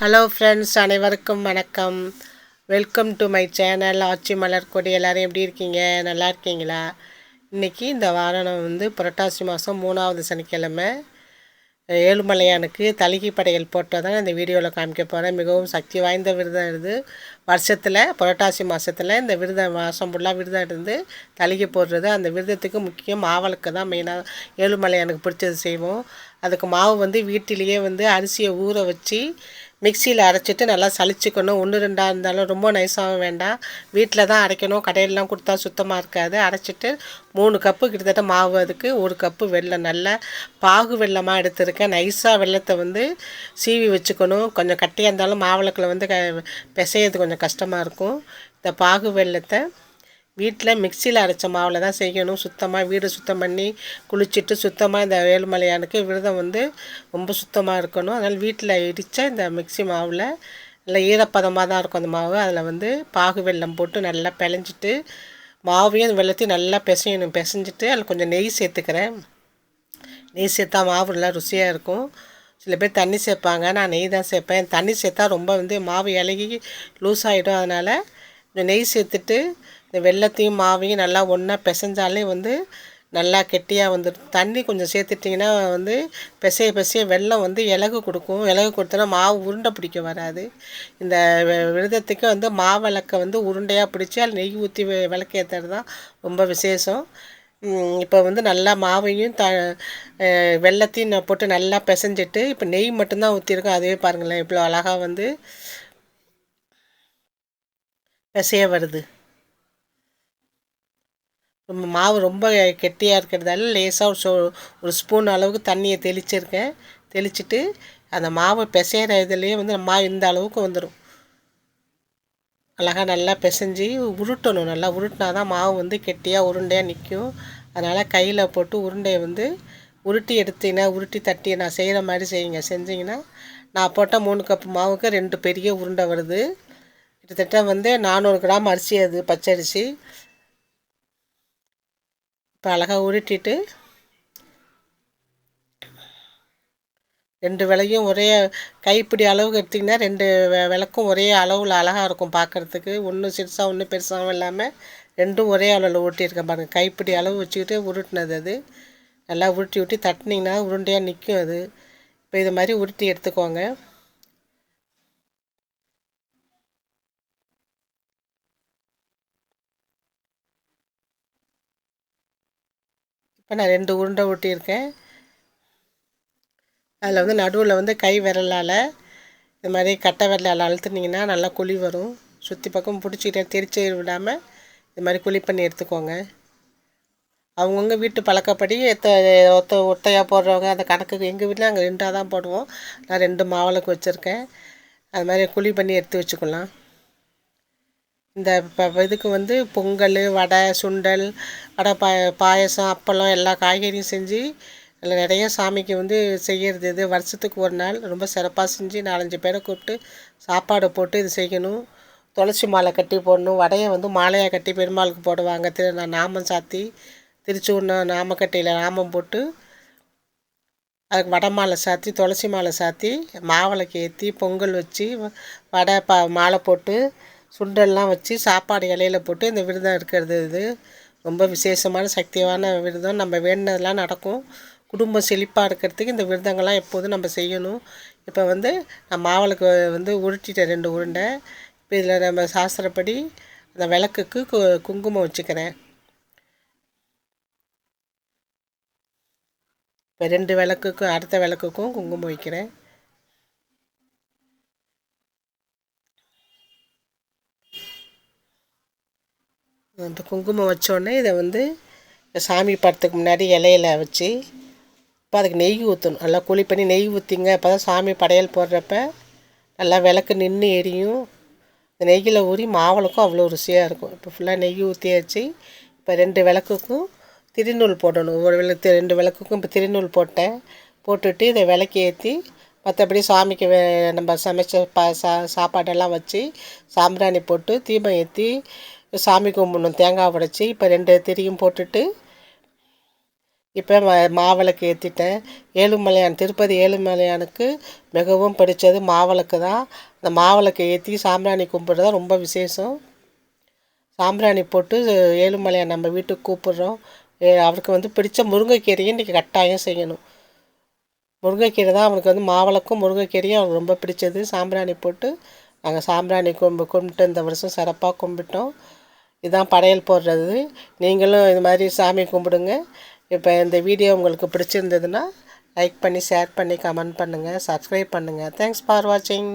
Hello friends, அனைவருக்கும் வணக்கம். Welcome to my channel ஆச்சி மலர் கொடி. எல்லோரும் எப்படி இருக்கீங்க? நல்லா இருக்கீங்களா? இன்றைக்கி இந்த வாரம் நான் புரட்டாசி மாதம் 3வது சனிக்கிழமை ஏழுமலையானுக்கு தலிகை படையல் போட்டதான் இந்த வீடியோவில் காமிக்க போகிறேன். மிகவும் சக்தி வாய்ந்த விரதம் இது. வருஷத்தில் புரட்டாசி மாதத்தில் இந்த மாதம் ஃபுல்லாக விரதம் இருந்து தலிகை போடுறது. அந்த விரதத்துக்கு முக்கியம் மாவிளக்கு தான் மெயினாக. ஏழுமலையானுக்கு பிடிச்சது செய்வோம். அதுக்கு மாவு வீட்டிலேயே அரிசியை ஊற வச்சு மிக்சியில் அரைச்சிட்டு நல்லா சளிச்சிக்கணும். 1-2 இருந்தாலும் ரொம்ப நைஸாகவும் வேண்டாம். வீட்டில் தான் அரைக்கணும். கடையிலலாம் கொடுத்தா சுத்தமாக இருக்காது. அரைச்சிட்டு 3 கப்பு கிட்டத்தட்ட மாவு, அதுக்கு 1 கப்பு வெல்லம், நல்ல பாகு வெல்லமாக எடுத்துருக்கேன். நைஸாக வெல்லத்தை சீவி வச்சுக்கணும். கொஞ்சம் கட்டியாக இருந்தாலும் மாவிளக்கில் பிசையது கொஞ்சம் கஷ்டமாக இருக்கும். இந்த பாகு வெல்லத்தை வீட்டில் மிக்சியில் அரைச்ச மாவில் தான் செய்யணும். சுத்தமாக வீடு சுத்தம் பண்ணி குளிச்சுட்டு சுத்தமாக இந்த ஏழுமலையானுக்கு விரதம் ரொம்ப சுத்தமாக இருக்கணும். அதனால் வீட்டில் இடித்த இந்த மிக்சி மாவில் நல்லா ஈரப்பதமாக தான் இருக்கும் அந்த மாவு. அதில் பாகு வெல்லம் போட்டு நல்லா பிழைஞ்சிட்டு மாவையும் அந்த வெள்ளத்தையும் நல்லா பிசையணும். பிசைஞ்சிட்டு அதில் கொஞ்சம் நெய் சேர்த்துக்கிறேன். நெய் சேர்த்தா மாவு நல்லா ருசியாக இருக்கும். சில பேர் தண்ணி சேர்ப்பாங்க, நான் நெய் தான் சேர்ப்பேன். தண்ணி சேர்த்தா ரொம்ப மாவு இலகி லூஸ் ஆகிடும். அதனால் கொஞ்சம் நெய் சேர்த்துட்டு இந்த வெல்லத்தையும் மாவையும் நல்லா ஒன்றா பிசைஞ்சாலே நல்லா கெட்டியாக வந்துடும். தண்ணி கொஞ்சம் சேர்த்துட்டிங்கன்னா பிசைய பிசைய வெல்லம் இலகு கொடுக்கும். இலகு கொடுத்தோன்னா மாவு உருண்டை பிடிக்க வராது. இந்த விரதத்துக்கு மாவிளக்கை உருண்டையாக பிடிச்சி அதில் நெய் ஊற்றி விளக்கு ஏற்றுறது தான் ரொம்ப விசேஷம். இப்போ நல்லா மாவையும் வெல்லத்தையும் போட்டு நல்லா பிசைஞ்சிட்டு இப்போ நெய் மட்டும்தான் ஊற்றிருக்கோம். அதுவே பாருங்களேன் இவ்வளோ அழகாக பிசைய வருது. மாவு ரொம்ப கெட்டியாக இருக்கிறதால லேசாக ஒரு ஸ்பூன் அளவுக்கு தண்ணியை தெளிச்சிருக்கேன். தெளிச்சுட்டு அந்த மாவை பிசைகிற இதுலேயே மாவு இந்த அளவுக்கு வந்துடும். அழகாக நல்லா பிசைஞ்சி உருட்டணும். நல்லா உருட்டினா தான் மாவு கெட்டியாக உருண்டையாக நிற்கும். அதனால் கையில் போட்டு உருண்டையை உருட்டி எடுத்தீங்கன்னா உருட்டி தட்டி நான் செய்கிற மாதிரி செய்யுங்க. செஞ்சிங்கன்னா நான் போட்ட 3 கப்பு மாவுக்கு 2 பெரிய உருண்டை வருது. கிட்டத்தட்ட 400 கிராம் அரிசி, அது பச்சரிசி. இப்போ அழகாக உருட்டிட்டு 2 விலையும் ஒரே கைப்பிடி அளவுக்கு எடுத்திங்கன்னா 2 விளக்கும் ஒரே அளவில் அழகாக இருக்கும் பார்க்குறதுக்கு. ஒன்று சிறுசாக ஒன்று பெருசாகவும் இல்லாமல் 2ம் ஒரே அளவில் உருட்டியிருக்கேன் பாருங்கள். கைப்பிடி அளவு வச்சுக்கிட்டு உருட்டினது. அது நல்லா உருட்டி விட்டு தட்டினீங்கன்னா உருண்டையாக நிற்கும். அது இப்போ இது மாதிரி உருட்டி எடுத்துக்கோங்க. இப்போ நான் 2 உருண்டை ஊட்டியிருக்கேன். அதில் நடுவில் கை விரலால் இது மாதிரி கட்டை விரலால் அழுத்துனீங்கன்னா நல்லா குழி வரும். சுற்றி பக்கம் பிடிச்சிக்கிட்டே திரிச்சு விடாமல் இது மாதிரி குழி பண்ணி எடுத்துக்கோங்க. அவங்கவுங்க வீட்டு பழக்கப்படி ஒத்தையாக போடுறவங்க அந்த கணக்குக்கு. எங்கள் வீட்டில் நாங்கள் 2ஆக தான் போடுவோம். நான் 2 மாவிளக்கு வச்சுருக்கேன். அது மாதிரி குழி பண்ணி எடுத்து வச்சுக்கலாம். இந்த இதுக்கு பொங்கல், வடை, சுண்டல், வடை, பாயசம், அப்பளம் எல்லா காய்கறியும் செஞ்சு அதில் நிறைய சாமிக்கு செய்கிறது. இது வருஷத்துக்கு ஒரு நாள் ரொம்ப சிறப்பாக செஞ்சு 4-5 பேரை கூப்பிட்டு சாப்பாடு போட்டு இது செய்யணும். துளசி மாலை கட்டி போடணும். வடையை மாலையாக கட்டி பெருமாளுக்கு போடுவாங்க. நாமம் சாத்தி திருச்சூர்னா நாமக்கட்டையில் நாமம் போட்டு அதுக்கு வடை மாலை சாத்தி துளசி மாலை சாத்தி மாவிளக்கு ஏற்றி பொங்கல் வச்சு வடை மாலை போட்டு சுண்டல்லாம் வச்சு சாப்பாடு இலையில போட்டு இந்த விரதம் இருக்கிறது. இது ரொம்ப விசேஷமான சக்தியான விரதம். நம்ம வேண்டினதெல்லாம் நடக்கும். குடும்பம் செழிப்பாக இருக்கிறதுக்கு இந்த விரதங்கள்லாம் எப்போதும் நம்ம செய்யணும். இப்போ நான் மாவிளக்கு உருட்டிட்டேன் 2 உருண்டை. இப்போ இதில் நம்ம சாஸ்திரப்படி அந்த விளக்குக்கு குங்குமம் வச்சுக்கிறேன். இப்போ 2 விளக்குக்கும் அடுத்த விளக்குக்கும் குங்குமம் வைக்கிறேன். இந்த குங்குமம் வச்சோடனே இதை சாமி படத்துக்கு முன்னாடி இலையில வச்சு இப்போ அதுக்கு நெய் ஊற்றணும். நல்லா குழி பண்ணி நெய் ஊற்றிங்க. அப்போ தான் சாமி படையல் போடுறப்ப நல்லா விளக்கு நின்று எரியும். இந்த நெய்யில் ஊறி மாவிளக்கும் அவ்வளோ ருசியாக இருக்கும். இப்போ ஃபுல்லாக நெய் ஊற்றியாச்சு. இப்போ 2 விளக்குக்கும் திருநூல் போடணும். ஒரு 2 விளக்குக்கும் இப்போ திருநூல் போட்டேன். போட்டுட்டு இதை விளக்கு ஏற்றி மற்றபடி சாமிக்கு நம்ம சமைச்ச சாப்பாடெல்லாம் வச்சு சாம்பிராணி போட்டு தீபம் ஏற்றி சாமி கும்பிடணும். தேங்காய் உடைச்சி இப்போ 2 திரியும் போட்டுட்டு இப்போ மாவிளக்கு ஏற்றிட்டேன். ஏழுமலையான் திருப்பதி ஏழுமலையானுக்கு மிகவும் பிடிச்சது மாவிளக்கு தான். அந்த மாவிளக்கு ஏற்றி சாம்பிராணி கும்பிட்றது தான் ரொம்ப விசேஷம். சாம்பிராணி போட்டு ஏழுமலையான் நம்ம வீட்டுக்கு கூப்பிட்றோம். அவருக்கு வந்து பிடிச்ச முருங்கைக்கீரையும் இன்றைக்கி கட்டாயம் செய்யணும். முருங்கைக்கீரை தான் அவனுக்கு வந்து மாவிளக்கும் முருங்கைக்கீரையும் அவனுக்கு ரொம்ப பிடிச்சது. சாம்பிராணி போட்டு நாங்கள் சாம்பிராணி கும்பிட்டு இந்த வருஷம் சிறப்பாக கும்பிட்டோம். இதுதான் படையல் போடுறது. நீங்களும் இது மாதிரி சாமி கும்பிடுங்க. இப்போ இந்த வீடியோ உங்களுக்கு பிடிச்சிருந்ததுன்னா லைக் பண்ணி ஷேர் பண்ணி கமெண்ட் பண்ணுங்கள், சப்ஸ்கிரைப் பண்ணுங்கள். தேங்க்ஸ் ஃபார் வாட்சிங்.